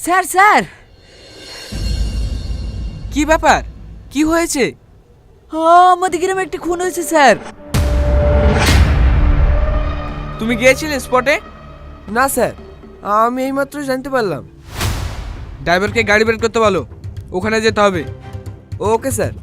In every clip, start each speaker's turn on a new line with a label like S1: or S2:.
S1: Sir sir,
S2: কি ব্যাপার? কি হয়েছে?
S1: আমাদের গ্রামে একটি খুন হয়েছে স্যার।
S2: তুমি গিয়েছিলে স্পটে?
S3: না স্যার, আমি এইমাত্র জানতে পারলাম।
S2: ড্রাইভারকে গাড়ি বের করতে বলো, ওখানে যেতে হবে।
S3: Okay sir.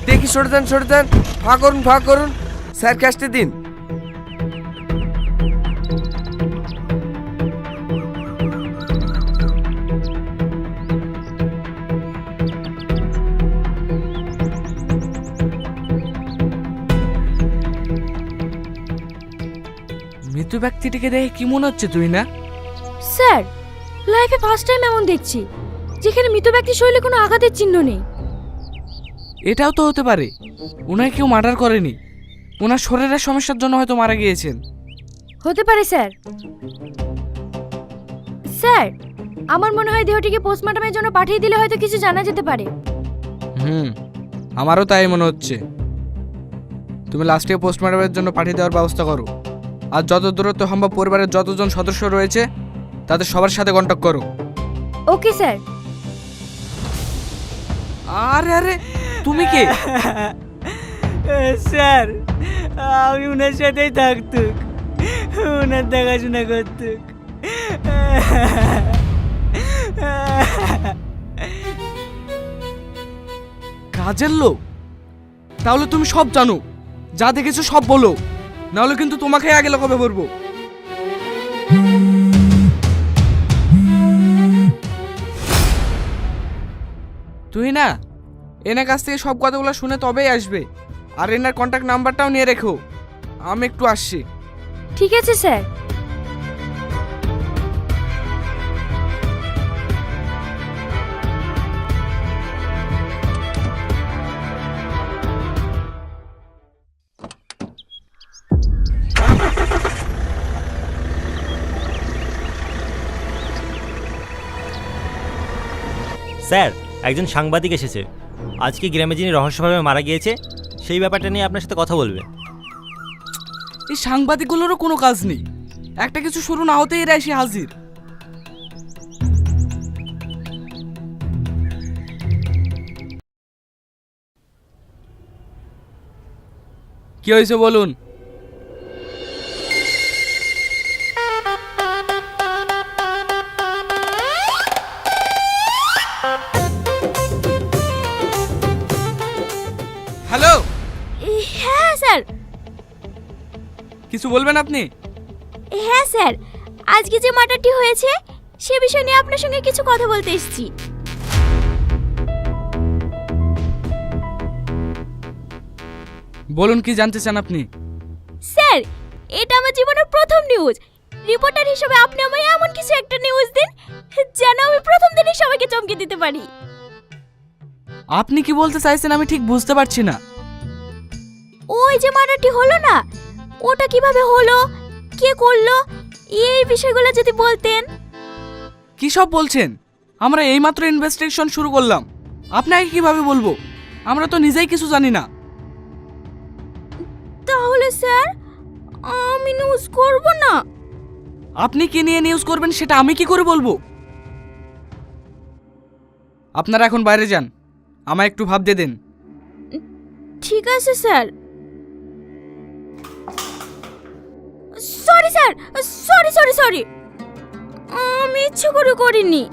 S3: দেখি সরে দেন, ফাঁক করুন স্যার, ক্যাশটা দিন।
S2: মৃত ব্যক্তিটিকে দেখে কি মনে হচ্ছে তুই না?
S4: স্যার, লাইফে ফার্স্ট টাইম এমন দেখছি যেখানে মৃত ব্যক্তির শরীরে কোনো আঘাতের চিহ্ন নেই।
S2: এটাও তো হতে পারে ওনাকে কেউ মার্ডার করেনি, ওনার শরীরের সমস্যার জন্য হয়তো মারা গিয়েছেন।
S4: হতে পারে স্যার। স্যার, আমার মনে হয় দেহটিকে পোস্টমর্টমের জন্য পাঠিয়ে দিলে হয়তো কিছু জানা যেতে পারে।
S2: আমারও তাই মনে হচ্ছে। তুমি লাস্টে পোস্টমর্টমের জন্য পাঠিয়ে দেওয়ার ব্যবস্থা করো, আর যত দূরত্ব সম্ভব পরিবারের যতজন সদস্য রয়েছে তাদের সবার সাথে কন্ট্যাক্ট করো।
S4: Okay sir.
S2: আরে আরে, তুমি কে?
S1: স্যার, আমি ওনার সাথেই থাকতুক, ওনার দেখাশোনা করতুক।
S2: কাজের লোক? তাহলে তুমি সব জানো, যা দেখেছো সব বলো, নাহলে কিন্তু তোমাকে আগে লকাবে পড়বো। তুই না এনার কাছ থেকে সব কথাগুলো শুনে তবেই আসবে, আর এনার কন্ট্যাক্ট নাম্বারটাও নিয়ে রেখো। আমি একটু আসছি।
S4: ঠিক আছে স্যার।
S5: স্যার, একজন সাংবাদিক এসেছে। আজকে গ্রামে যিনি রহস্যভাবে মারা গিয়েছে সেই ব্যাপারটা নিয়ে আপনার সাথে কথা বলবে।
S2: এই সাংবাদিকগুলোরও কোনো কাজ নেই, একটা কিছু শুরু না হতেই এরা এসে হাজির। কি হয়েছে বলুন? হ্যালো,
S4: হ্যাঁ স্যার।
S2: কিছু বলবেন আপনি?
S4: হ্যাঁ স্যার, আজকে যে মার্ডারটি হয়েছে সে বিষয় নিয়ে আপনার সঙ্গে কিছু কথা বলতে এসেছি।
S2: বলুন, কি জানতে চান আপনি?
S4: স্যার, এটা আমার জীবনের প্রথম নিউজ। রিপোর্টার হিসেবে আপনি আমায় এমন কিছু একটা নিউজ দিন যেন আমি প্রথম দিনই সবাইকে চমকে দিতে পারি।
S2: আপনি কি বলতে চাইছেন আমি ঠিক বুঝতে পারছি না।
S4: ওই যে মার্ডারটি হলো না, ওটা কিভাবে হলো, কে করলো, এই বিষয়গুলো যদি বলতেন।
S2: কি সব বলছেন? আমরা এইমাত্র ইনভেস্টিগেশন শুরু করলাম, আপনাকে কিভাবে বলবো? আমরা তো নিজেই কিছু জানি না।
S4: তাহলে স্যার আমি নিউজ করব না।
S2: আপনি কি নিয়ে নিউজ করবেন সেটা আমি কি করে বলবো? আপনারা এখন বাইরে যান, আমায় একটু ভাবতে দেন।
S4: ঠিক আছে স্যার। সরি স্যার, সরি, আমি ইচ্ছে করে করিনি।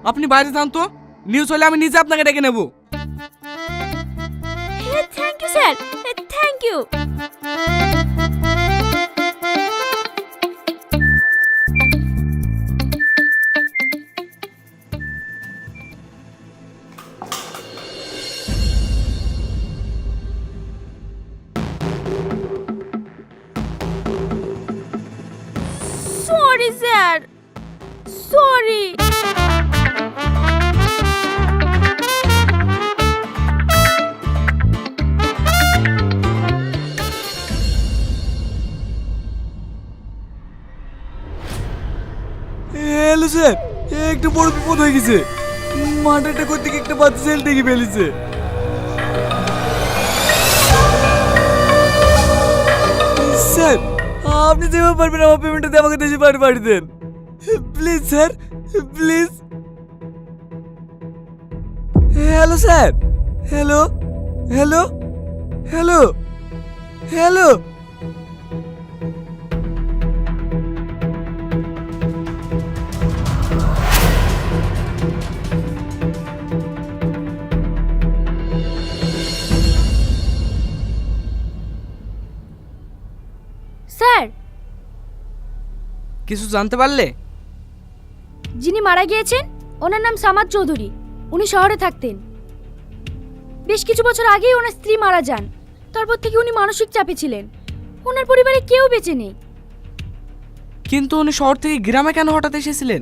S2: আপনি বাইরে যান তো, নিউজ হলে আমি নিজে আপনাকে ডেকে নেব।
S4: Thank you sir, thank you. Sorry sir, sorry.
S1: Hello sir, একটা বড় বিপদ হয়ে গেছে। মার্ডারটা করতে গিয়ে একটা বাচ্চা ছেলে ডেকে ফেলেছে। স্যার, আপনি যেভাবে পারবেন আমার পেমেন্টটা দিয়ে আমাকে দেশে বাড়ি পাঠিয়ে দেন please sir, please. Hello sir, hello hello hello hello.
S4: Sir,
S2: কিছু জানতে পারলে?
S4: যিনি মারা গিয়েছেন ওনার নাম সামাদ চৌধুরী। উনি শহরে থাকতেন। বেশ কিছু বছর আগেই ওনার স্ত্রী মারা যান। তারপর থেকে উনি মানসিক চাপে ছিলেন। ওনার পরিবারে কেউ বেঁচে নেই।
S2: কিন্তু উনি শহর থেকে গ্রামে কেন হঠাৎ এসেছিলেন?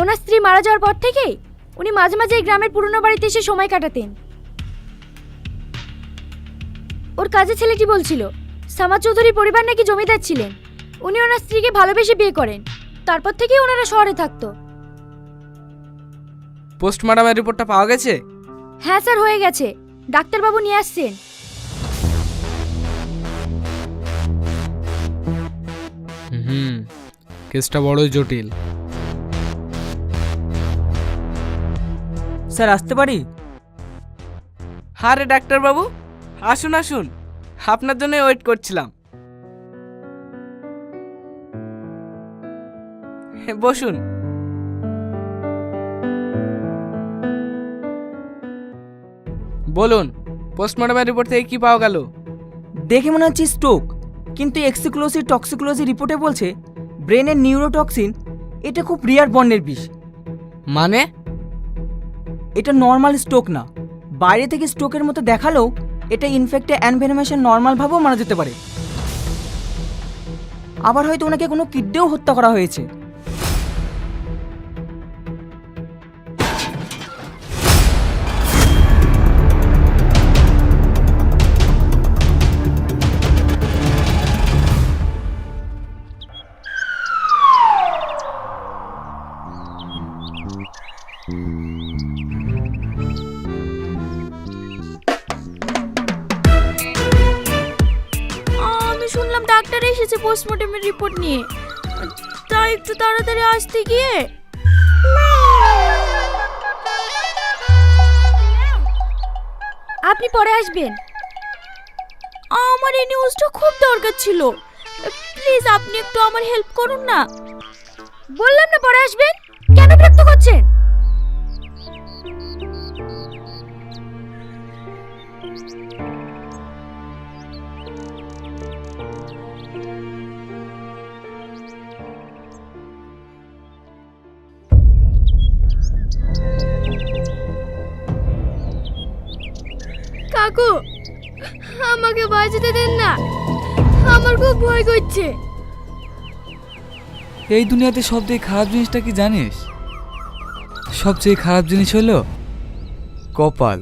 S4: ওনার স্ত্রী মারা যাওয়ার পর থেকেই উনি মাঝে মাঝে এই গ্রামের পুরনো বাড়িতে এসে সময় কাটাতেন। ওর কাজে ছেলেটি বলছিল সামাদ চৌধুরীর পরিবার নাকি জমিদার ছিলেন। উনি ওনার স্ত্রীকে ভালোবেসে বিয়ে করেন। তারপর থেকেই ওনারা শহরে থাকতো।
S2: পোস্টমর্টমের রিপোর্টটা পাওয়া গেছে?
S4: হ্যাঁ স্যার, হয়ে গেছে। ডাক্তারবাবু নিয়ে আসছেন।
S2: কেসটা বড়ই জটিল।
S1: স্যার, আসতে পারি?
S2: আরে ডাক্তারবাবু, আসুন আসুন, আপনার জন্য ওয়েট করছিলাম। বসুন। বলুন, পোস্টমর্টমের রিপোর্ট থেকে কি পাওয়া গেল?
S1: দেখে মনে হচ্ছে স্ট্রোক, কিন্তু এক্সিক্লোসিভ টক্সিকোলজি রিপোর্টে বলছে ব্রেনের নিউরোটক্সিন। এটা খুব রিয়ার বর্ণের বিষ।
S2: মানে?
S1: এটা নর্মাল স্ট্রোক না। বাইরে থেকে স্ট্রোকের মতো দেখালেও এটা ইনফেক্টে অ্যানভেনমেশন নর্মালভাবেও মারা যেতে পারে। আবার হয়তো ওনাকে কোনো কিডনিও হত্যা করা হয়েছে।
S4: আমি শুনলাম ডাক্তার এসেছে পোস্টমর্টমের রিপোর্ট নিয়ে, তাই একটু তাড়াতাড়ি আসতে গিয়ে। আপনি পরে আসবেন। আমার এই নিউজটা খুব দরকার ছিল। প্লিজ আপনি একটু আমার হেল্প করুন না। বললাম না পরে আসবেন, কেন বিরক্ত করছেন? কাকু, আমাকে বাঁচাতে দেন না, আমার খুব ভয় করছে।
S6: এই দুনিয়াতে সবথেকে খারাপ জিনিসটা কি জানিস? সবচেয়ে খারাপ জিনিস হলো কপাল।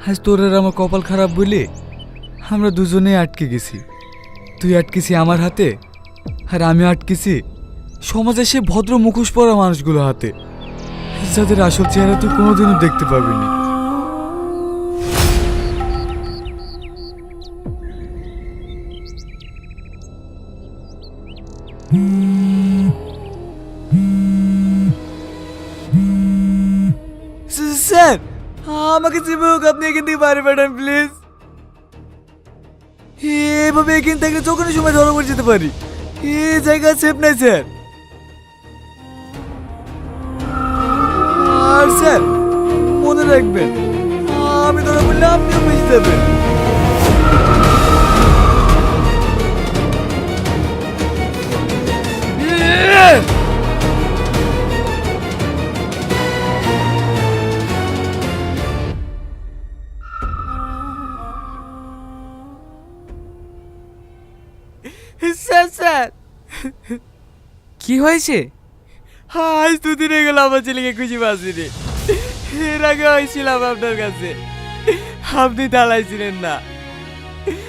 S6: আজ তোর আর আমার কপাল খারাপ বলে আমরা দুজনেই আটকে গেছি। তুই আটকেছি আমার হাতে, আর আমি আটকেছি সমাজে সে ভদ্র মুখোশ পরা মানুষগুলোর হাতে, যাদের আসল চেহারা তুই কোনোদিনও দেখতে পাবি না।
S1: স্যার, আমাকে যেভাবে হোক আপনি এখান থেকে বাইরে পাঠান প্লিজ। এভাবে এখান থেকে যে কোনো সময় ধরা পড়ে যেতে পারি। এই জায়গা সেফ নাই স্যার। আর স্যার মনে রাখবেন, আমি ধরা পড়লে আপনিও বেঁচে যাবেন। স্যার স্যার,
S2: কি হয়েছে?
S1: আজ দুদিন হয়ে গেল আমার ছেলেকে খুঁজে পাচ্ছিনি। এর আগে হয়েছিলাম আপনার কাছে, আপনি দাঁড়াইছিলেন না।